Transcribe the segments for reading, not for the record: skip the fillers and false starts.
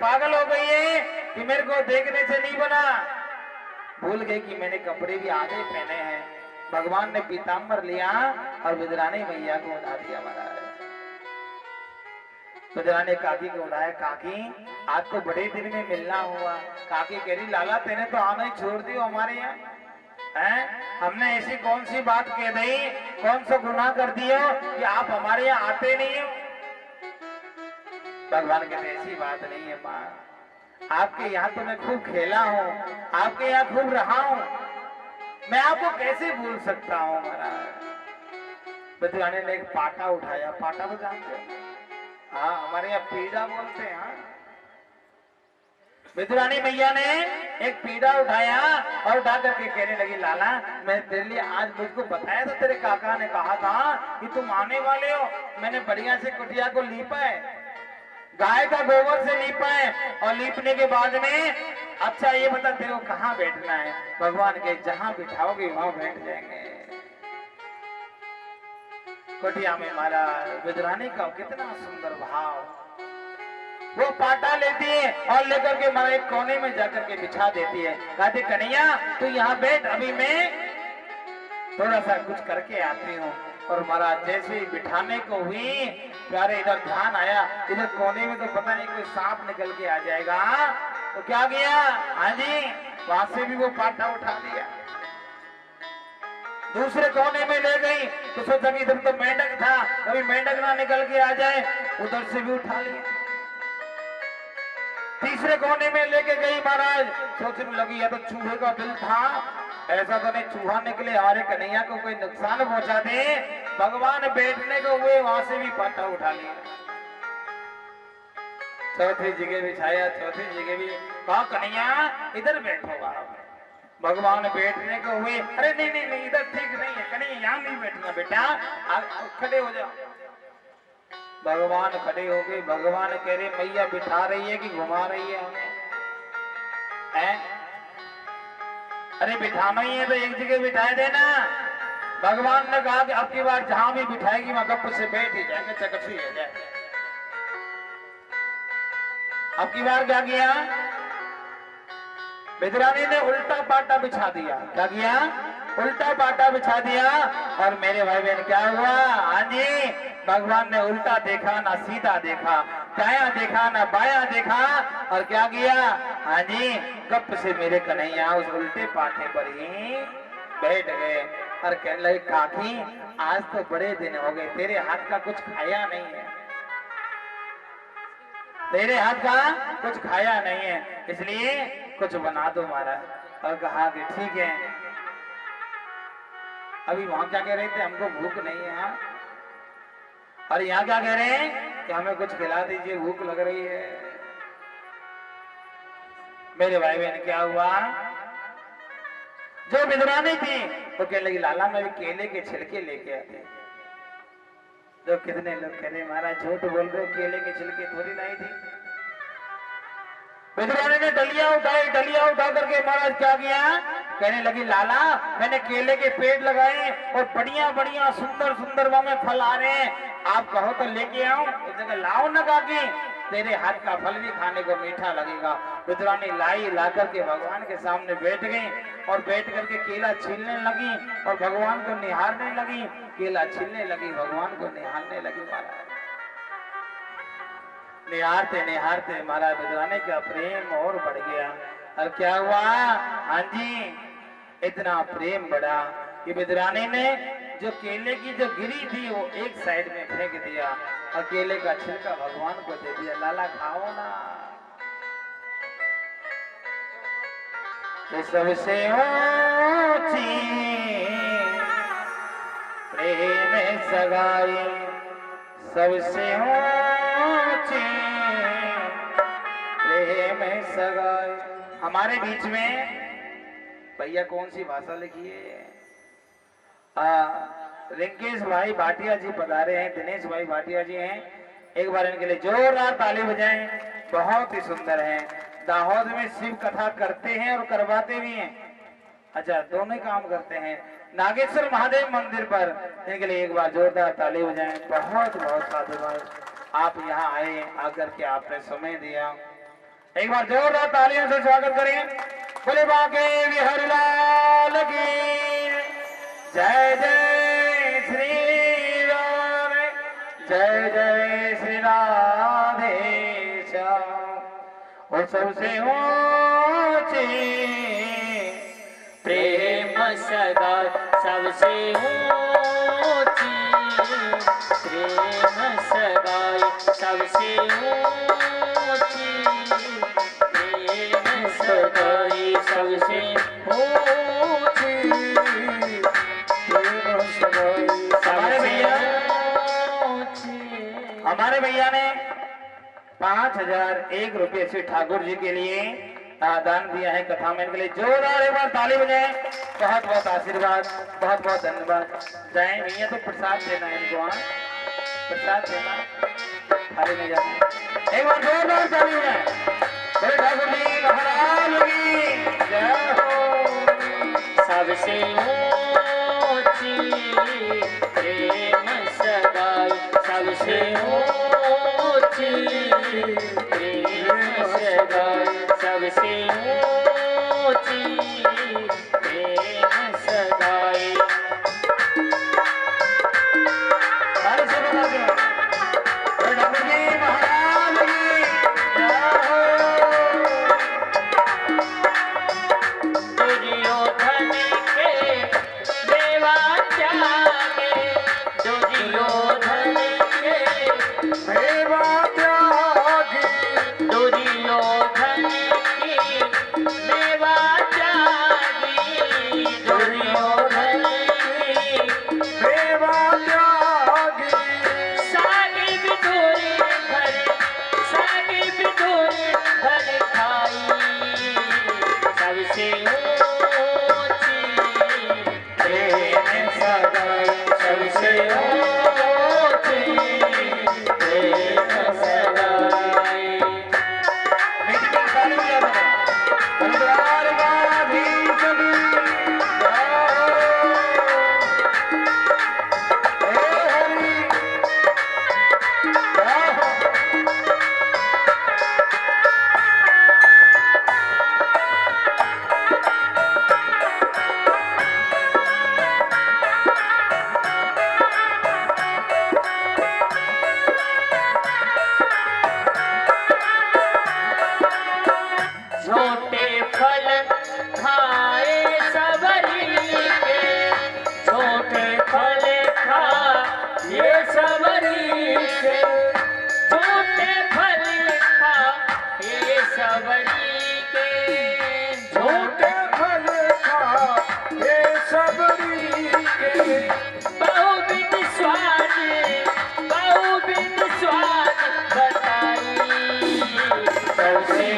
पागल हो गई है कि मेरे को देखने से नहीं बना, भूल गई कि मैंने कपड़े भी आधे पहने हैं। भगवान ने पीताम्बर लिया और विद्रानी मैया को उड़ा दिया महाराज। विद्रानी काकी को उड़ाया, काकी आज तो बड़े दिन में मिलना हुआ। काकी कह रही लाला तेने तो आना ही छोड़ दियो हमारे यहाँ हैं, हमने ऐसी कौन सी बात कह दी, कौन सा गुनाह कर दिया कि आप हमारे यहाँ आते नहीं हो। भगवान कहते ऐसी बात नहीं है माँ, आपके यहाँ तो मैं खूब खेला हूँ, आपके यहाँ खूब रहा हूँ, मैं आपको कैसे भूल सकता हूँ महाराज। विद्रानी ने एक पाटा उठाया, पाटा तो जानते हैं, हाँ हमारे यहाँ पीड़ा बोलते हैं। हाँ विद्रानी मैया ने एक पीड़ा उठाया और उठा करके कहने लगी लाला मैं तेरे लिए आज मुझको बताया था, तेरे काका ने कहा था कि तुम आने वाले हो। मैंने बढ़िया से कुटिया को लीपा है, गाय का गोबर से लीपा है, और लीपने के बाद में अच्छा ये बता तेरे को कहाँ बैठना है। भगवान के जहां बिठाओगे वहां बैठ जाएंगे। कुटिया में मारा विद्रानी का कितना सुंदर भाव, वो पाटा लेती है और लेकर के मारा एक कोने में जाकर के बिछा देती है। कहते कन्हैया तू यहाँ बैठ, अभी मैं थोड़ा सा कुछ करके आती हूँ। और महाराज जैसे ही बिठाने को हुई प्यारे इधर ध्यान आया, इधर कोने में तो पता नहीं कोई सांप निकल के आ जाएगा, तो क्या किया, हाँ जी वहां से भी वो पाटा उठा लिया, दूसरे कोने में ले गई तो सोचा कि इधर तो मेंढक था, कभी मेंढक ना निकल के आ जाए, उधर से भी उठा लिया। तीसरे कोने में लेके गई महाराज, सोचने लगी या तो चूहे का बिल था, ऐसा तो नहीं चूहा निकले हमारे कन्हैया को कोई नुकसान पहुंचा दे। भगवान बैठने को हुए वहां से भी पाटा उठा लिया, चौथी जगह बिछाया, चौथी जगह भी कहा कन्हैया इधर बैठो आप। भगवान बैठने को हुए, अरे नहीं नहीं नहीं इधर ठीक नहीं है कन्हैया, यहाँ नहीं बैठना बेटा, खड़े हो जाओ। भगवान खड़े हो गए। भगवान कह रहे मैया बिठा रही है कि घुमा रही है हमें, हैं? अरे बिठाना ही है तो एक जगह बिठाए देना। भगवान ने कहा कि अब की बार जहां भी बिठाएगी वहां गप से बैठ ही जाएंगे, चकसी हो जाए। अब की बार क्या किया, विद्रानी ने उल्टा पाटा बिछा दिया। क्या किया, उल्टा पाटा बिछा दिया। और मेरे भाई बहन क्या हुआ, हाँ जी भगवान ने उल्टा देखा ना सीधा देखा, दाया देखा ना बाया देखा, और क्या किया, हाँ जी गप से मेरे कन्हैया उस उल्टे पाटे पर ही बैठ गए। और कहने लगे काकी आज तो बड़े दिन हो गए, तेरे हाथ का कुछ खाया नहीं है, तेरे हाथ का कुछ खाया नहीं है, इसलिए कुछ बना दो महाराज। और कहा कि ठीक है। अभी वहां क्या कह रहे थे, हमको भूख नहीं है, हाँ? और यहाँ क्या कह रहे हैं कि हमें कुछ खिला दीजिए, भूख लग रही है। मेरे भाई बहन क्या हुआ, जो विद्रानी थी तो कहने लगी लाला मैं भी केले के छिलके लेके आते। तो कितने लोग कह रहे महाराज झूठ बोल रहे हो, केले के छिलके थोड़ी लाई थी। विद्रानी ने डलिया उठाई, डलिया उठा करके महाराज क्या किया, कहने लगी लाला मैंने केले के पेड़ लगाए और बढ़िया बढ़िया सुंदर सुंदर वहां में फल आ रहे हैं, आप कहो तो लेके आओ। इस जगह लाओ ना काकी, तेरे हाथ का फल भी खाने को मीठा लगेगा। विद्रानी लाई, ला करके भगवान के सामने बैठ गई और बैठ करके केला छीलने लगी और भगवान को निहारने लगी, केला छीलने लगी, भगवान को निहारने लगी। महाराज निहारते निहारते महाराज विद्रानी का प्रेम और बढ़ गया। और क्या हुआ, हाँ जी इतना प्रेम बढ़ा कि विद्रानी ने जो केले की जो गिरी थी वो एक साइड में फेंक दिया और केले का छिलका भगवान को दे दिया, लाला खाओ ना। सबसे ऊंची प्रेम सगाई, सबसे ऊंची प्रेम सगाई। हमारे बीच में भैया कौन सी भाषा लिखी है, रिंकेश भाई भाटिया जी पधारे हैं, दिनेश भाई भाटिया जी हैं, एक बार इनके लिए जोरदार ताली बजाएं। बहुत ही सुंदर है, दाहोद में शिव कथा करते हैं और करवाते भी हैं, अच्छा दोनों ही काम करते हैं। नागेश्वर महादेव मंदिर पर इनके लिए एक बार जोरदार ताली बजाएं। बहुत बहुत साधुवाद, आप यहाँ आए, आकर के आपने समय दिया। एक बार जोरदार तालियों से स्वागत करें। बोले बाके बिहारी लाल की जय जय श्री राम, जय जय श्री राधे श्याम। और सबसे ऊंची प्रेम सदा सबसे ऊंची, प्रेम सगाई सबसे ऊंची, प्रेम सगाई सबसे ऊंची, प्रेम सगाई हमारे भैया ने 5001 रुपये श्री ठाकुर जी के लिए दान दिया है कथा में, के लिए जोरदार एक बार ताली बजाएं। बहुत बहुत आशीर्वाद, बहुत बहुत धन्यवाद। जाए भैया तो प्रसाद देना है इनको, हाँ प्रसाद देना, खाली नहीं जाना। एक बार जोरदार ताली बजाएं। श्री ठाकुर जी महाराज की जय हो। सबसे ऊंची प्रेम सगाई सबसे ऊंची, प्रेम सगाई सबसे ऊंची, प्रेम सगाई। ताली से बजा दो। श्री ठाकुर जी महाराज की जय हो। दुर्योधन के देवा त्यागे, दुर्योधन के देवा त्यागी, दुर्योधन की देवा त्यागी, दुर्योधन की देवा त्यागी, सागी बिटोरे घर, सागी बिटोरे घर खाई, सबसे ऊंची प्रेम सगाई सबसे ऊंची, प्रेम सगाई। मीटिंग ताली बजा दो। परिवार का भी सभी जय हो। हे हरि जय हो। छोटे फल खाए सबरी के, छोटे फल खाए सबरी के, छोटे फल खाए सबरी के, छोटे फल खा हे सबरी के, बहुबिध स्वाद, बहुबिध स्वाद बताई, सबसे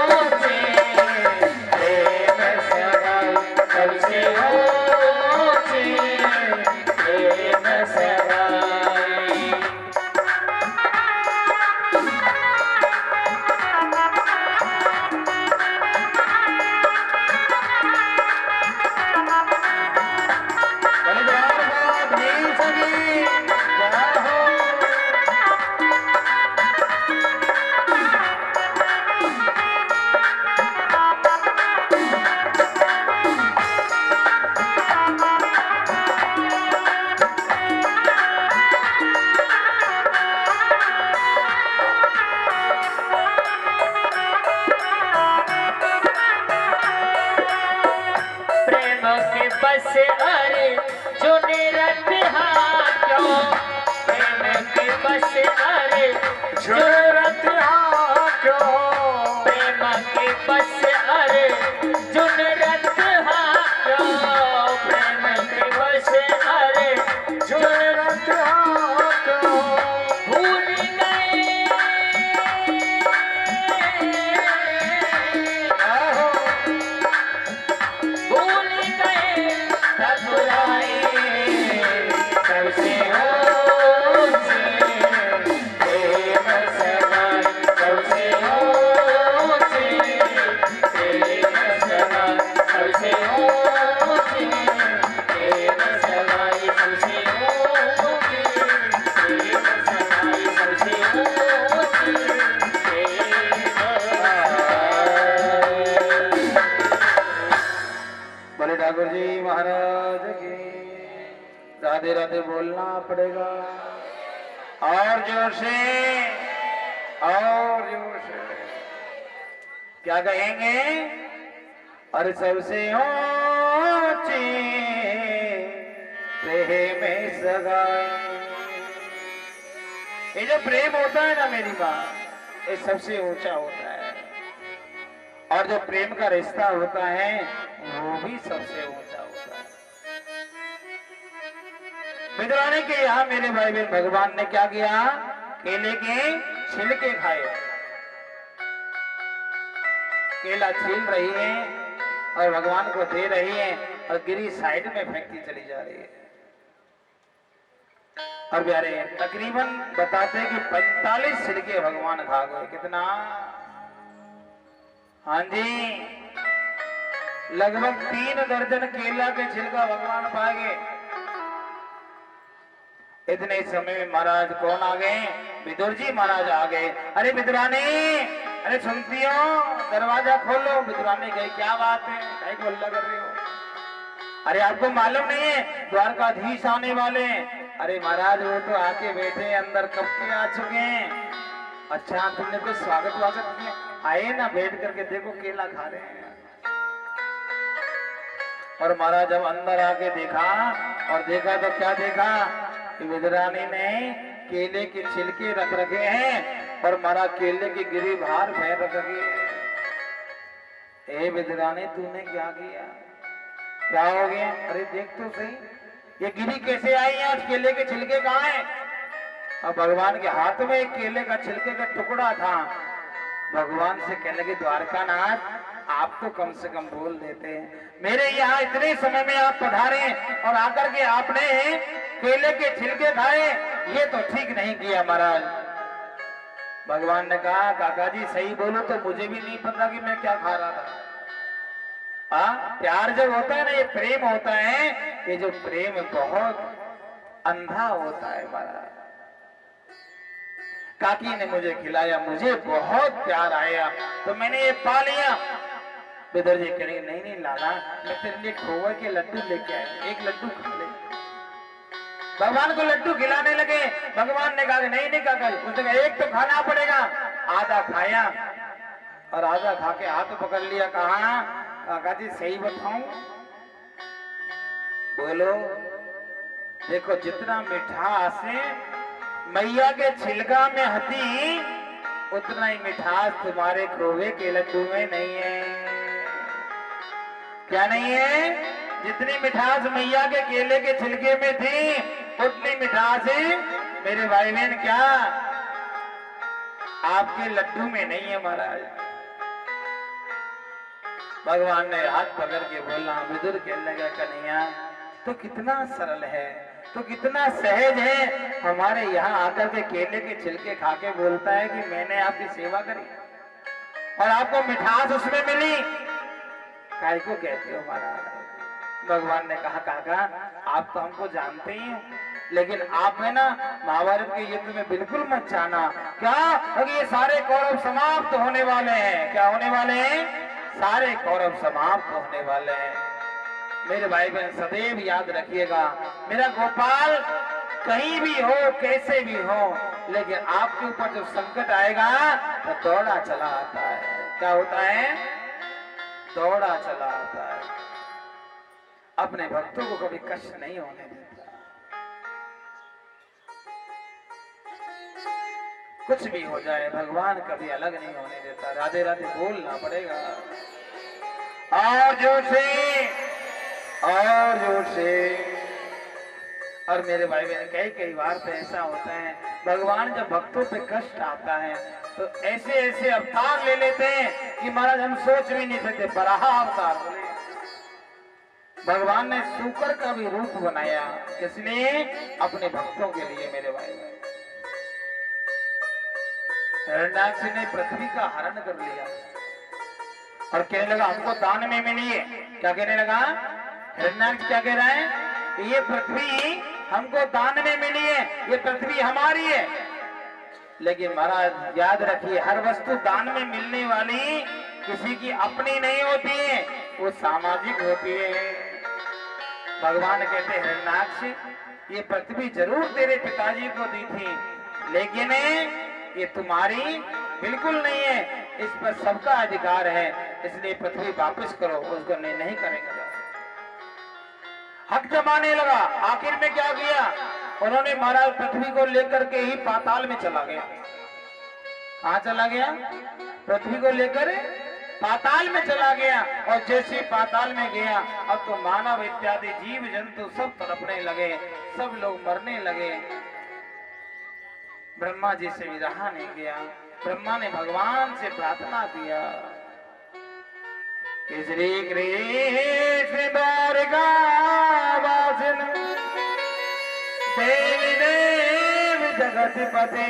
ऊंची प्रेम सगाई सबसे ऊंची, प्रेम सगाई। परिवार का भी सभी जय हो। प्रेम के बस अरे जो निरत हाथों, प्रेम के बस अरे जो रत क्यों प्रेम के बस अरे जो निरत हाथों, प्रेम के बस अरे जो रत क्यों भूल गए, आहो भूल गए ठकुराई, सबसे ऊंची प्रेम सगाई सबसे ऊंची, राधे बोलना पड़ेगा और जोर से, और जोर से। क्या कहेंगे? और सबसे ऊंची प्रेम सगाई। ये जो प्रेम होता है ना मेरी माँ, ये सबसे ऊंचा होता है, और जो प्रेम का रिश्ता होता है वो भी सबसे ऊंचा होता है। विद्रानी के यहाँ मेरे भाई बहन भगवान ने क्या किया? केले के छिलके खाए। केला छील रही है और भगवान को दे रही है, और गिरी साइड में फेंकती चली जा रही है। और प्यारे तकरीबन बताते हैं कि 45 छिलके भगवान खा गए। कितना? हाँ जी, लगभग 3 दर्जन केला के छिलका भगवान पा गए। इतने समय में महाराज कौन आ गए? विदुर जी महाराज आ गए। अरे विदुरानी, अरे सुनती हो? दरवाजा खोलो। विदुरानी गई, क्या बात है, क्या गोल्ला कर रहे हो? अरे आपको मालूम नहीं है द्वारकाधीश आने वाले हैं? अरे महाराज वो तो आके बैठे अंदर, कब के आ चुके हैं। अच्छा तुमने तो स्वागत वागत किया, आए ना, बैठ करके देखो केला खा रहे हैं। और महाराज जब अंदर आके देखा, और देखा तो क्या देखा कि विदुरानी ने केले के छिलके रख रखे हैं और महाराज केले की गिरी बाहर फेंक रखी है। ए विदुरानी तूने क्या किया? क्या हो गया? अरे देख तो सही, ये गिरी कैसे आई है? आज केले के छिलके कहाँ हैं? और भगवान के हाथ में एक केले का छिलके का टुकड़ा था। भगवान से कहने लगे, द्वारकानाथ आप तो कम से कम बोल देते हैं, मेरे यहाँ इतने समय में आप पधारे और आकर के आपने केले के छिलके खाए, ये तो ठीक नहीं किया महाराज। भगवान ने कहा, काका जी सही बोलो तो मुझे भी नहीं पता कि मैं क्या खा रहा था। प्यार जब होता है ना, ये प्रेम होता है, ये जो प्रेम बहुत अंधा होता है महाराज। काकी ने मुझे खिलाया, मुझे बहुत प्यार आया तो मैंने ये पा लिया। विदुर जी कहेंगे, नहीं नहीं लाला, मैं तेरे लिए खोए के लड्डू लेके आया, एक लड्डू खा ले। भगवान को लड्डू खिलाने लगे। भगवान ने कहा नहीं नहीं काका जी, उसने कहा एक तो खाना पड़ेगा। आधा खाया और आधा खा के हाथ पकड़ लिया। कहा, काका जी सही बताऊं? बोलो। देखो जितना मिठास मैया के छिलका में हती, उतना ही मिठास तुम्हारे खोवे के लड्डू में नहीं है। क्या नहीं है? जितनी मिठास मैया के केले के छिलके में थी, उतनी मिठास मेरे भाई बहन क्या आपके लड्डू में नहीं है महाराज। भगवान ने हाथ पकड़ के बोला, विदुर कहने लगा, कन्हैया तो कितना सरल है, तो कितना सहज है, हमारे यहाँ आकर के केले के छिलके खा के बोलता है कि मैंने आपकी सेवा करी और आपको मिठास उसमें मिली। काय को कहते हो महाराज? भगवान ने कहा, काका आप तो हमको जानते ही हो, लेकिन आप है ना महाभारत के युद्ध में बिल्कुल मत जाना। क्या? क्योंकि ये सारे कौरव समाप्त होने वाले हैं। क्या होने वाले हैं? सारे कौरव समाप्त होने वाले हैं। मेरे भाई बहन सदैव याद रखिएगा, मेरा गोपाल कहीं भी हो, कैसे भी हो, लेकिन आपके ऊपर जब संकट आएगा तो दौड़ा चला आता है। क्या होता है? दौड़ा चला आता है। अपने भक्तों को कभी कष्ट नहीं होने देता। कुछ भी हो जाए, भगवान कभी अलग नहीं होने देता। राधे राधे बोलना पड़ेगा और जोर से, और जोर से। और मेरे भाई बहन कई बार तो ऐसा होता है, भगवान जब भक्तों पे कष्ट आता है तो ऐसे ऐसे अवतार ले लेते हैं कि महाराज हम सोच भी नहीं सकते। बराहा अवतार बोले, भगवान ने शूकर का भी रूप बनाया। किसने? अपने भक्तों के लिए। मेरे भाई हिरण्याक्ष ने पृथ्वी का हरण कर लिया और कहने लगा हमको दान में मिली है। क्या कहने लगा? हिरण्याक्ष क्या कह रहा है? ये पृथ्वी हमको दान में मिली है, ये पृथ्वी हमारी है। लेकिन महाराज याद रखिए, हर वस्तु दान में मिलने वाली किसी की अपनी नहीं होती है, वो सामाजिक होती है। भगवान कहते हैं हिरण्याक्ष ये पृथ्वी जरूर तेरे पिताजी को दी थी, लेकिन ये तुम्हारी बिल्कुल नहीं है, इस पर सबका अधिकार है, इसलिए पृथ्वी वापस करो। उसको नहीं करेंगे। हक जमाने लगा। आखिर में क्या किया उन्होंने, महाराज पृथ्वी को लेकर के ही पाताल में चला गया। कहां चला गया? पृथ्वी को लेकर पाताल में चला गया। और जैसे पाताल में गया, अब तो मानव इत्यादि जीव जंतु सब तड़पने लगे, सब लोग मरने लगे। ब्रह्मा जी से भी रहा नहीं गया। ब्रह्मा ने भगवान से प्रार्थना किया कि श्री कृष्ण द्वारकावासिन देवी देव जगतपते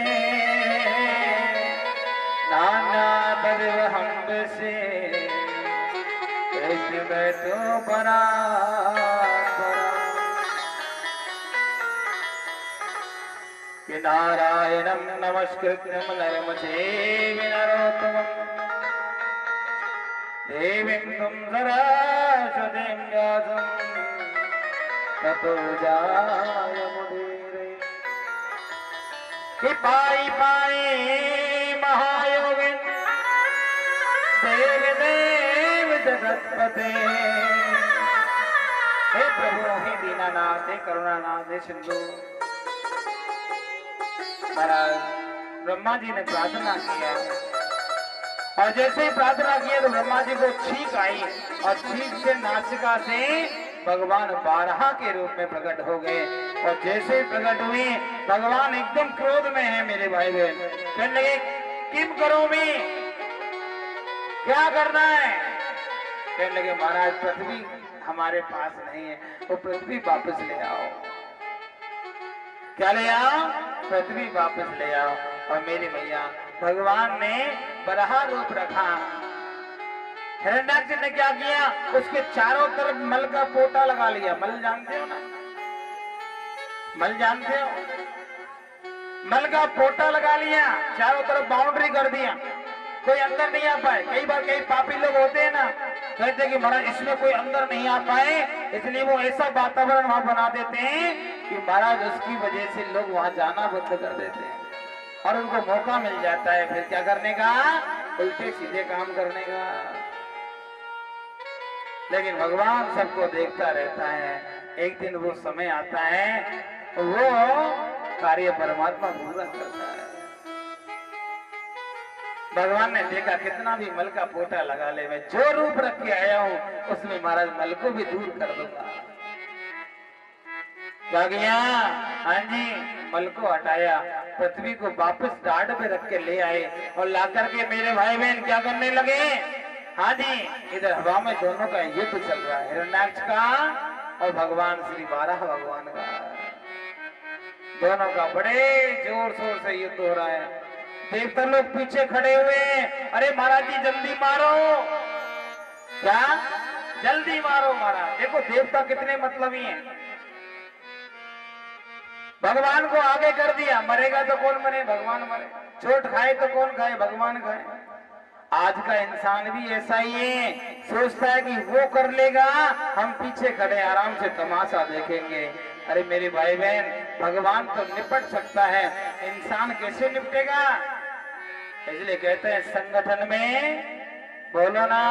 नाना बदेव हम से कृष्ण में तो बना कि नारायणं नमस्कृत्यं नरं चैव नरोत्तमं देवीं तं सरस्वतीं व्यासं ततो जायमुदीरये। कि पाई पाई महायोगिन देव देव जगतपते, हे प्रभु हे दीनानाथ हे करुणानाथ हे सिंधु। महाराज ब्रह्मा जी ने प्रार्थना किया, और जैसे ही प्रार्थना किया तो ब्रह्मा जी को छींक आई, और छींक से नासिका से भगवान बारहा के रूप में प्रकट हो गए। और जैसे ही प्रकट हुए, भगवान एकदम क्रोध में है मेरे भाई बहन। कहने लगे किम करो मैं, क्या करना है? कहने लगे महाराज पृथ्वी हमारे पास नहीं है, वो पृथ्वी वापस ले आओ। क्या ले आओ? पृथ्वी वापस ले आओ। और मेरी मैया भगवान ने बराह रूप रखा। हिरण्याक्ष ने क्या किया, उसके चारों तरफ मल का पोटा लगा लिया। मल जानते हो ना? मल जानते हो? मल का पोटा लगा लिया, चारों तरफ बाउंड्री कर दिया, कोई अंदर नहीं आ पाए। कई बार कई पापी लोग होते हैं ना, कहते हैं कि महाराज इसमें कोई अंदर नहीं आ पाए, इसलिए वो ऐसा वातावरण वहां बना देते हैं कि महाराज उसकी वजह से लोग वहां जाना बंद कर देते हैं, और उनको मौका मिल जाता है फिर क्या करने का, उल्टे सीधे काम करने का। लेकिन भगवान सबको देखता रहता है, एक दिन वो समय आता है, वो कार्य परमात्मा पूरा करता है। भगवान ने देखा कितना भी मल का पोटा लगा ले, मैं जो रूप रख के आया हूं उसमें महाराज मल को भी दूर कर दूंगा। क्या किया? हाँ जी, मल को हटाया, पृथ्वी को वापस डाढ़ पे रख के ले आए, और ला करके मेरे भाई बहन क्या करने लगे? हाँ जी, इधर हवा में दोनों का युद्ध चल रहा है, हिरण्याक्ष का और भगवान श्री बारह भगवान का। दोनों का बड़े जोर शोर से युद्ध हो रहा है। देवता लोग पीछे खड़े हुए, अरे महाराज जी जल्दी मारो। क्या? जल्दी मारो महाराज। देखो देवता कितने मतलबी हैं। भगवान को आगे कर दिया, मरेगा तो कौन मरे? भगवान मरे। चोट खाए तो कौन खाए? भगवान खाए। आज का इंसान भी ऐसा ही है, सोचता है कि वो कर लेगा, हम पीछे खड़े आराम से तमाशा देखेंगे। अरे मेरे भाई बहन, भगवान तो निपट सकता है, इंसान कैसे निपटेगा? इसलिए कहते हैं संगठन में, बोलो ना,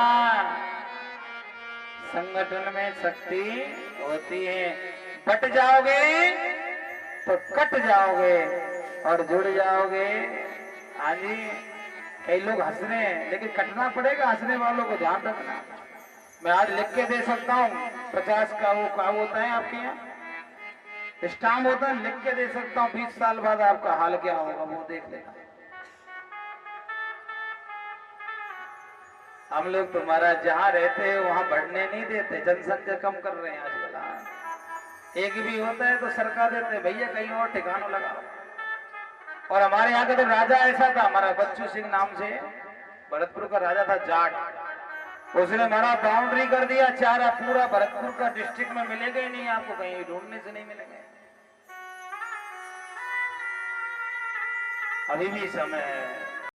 संगठन में शक्ति होती है। बट जाओगे तो कट जाओगे, और जुड़ जाओगे। हाँ जी, कई लोग हंस रहे हैं, लेकिन कटना पड़ेगा हंसने वालों को, ध्यान रखना। मैं आज लिख के दे सकता हूँ, 50 का वो क्या होता है आपके यहाँ, स्टाम्प होता है, लिख के दे सकता हूँ, 20 साल बाद आपका हाल क्या होगा वो देख लेना। हम लोग तुम्हारा जहाँ रहते हैं वहां बढ़ने नहीं देते, जनसंख्या कम कर रहे हैं आजकल। एक भी होता है तो सरकार देते हैं, भैया कहीं और ठिकानों लगाओ। और हमारे यहाँ का तो राजा ऐसा था, हमारा बच्चू सिंह नाम से, भरतपुर का राजा था जाट। उसने हमारा बाउंड्री कर दिया, चारा पूरा भरतपुर का डिस्ट्रिक्ट में मिलेगा ही नहीं आपको, कहीं ढूंढने से नहीं मिलेंगे। अभी भी समय है।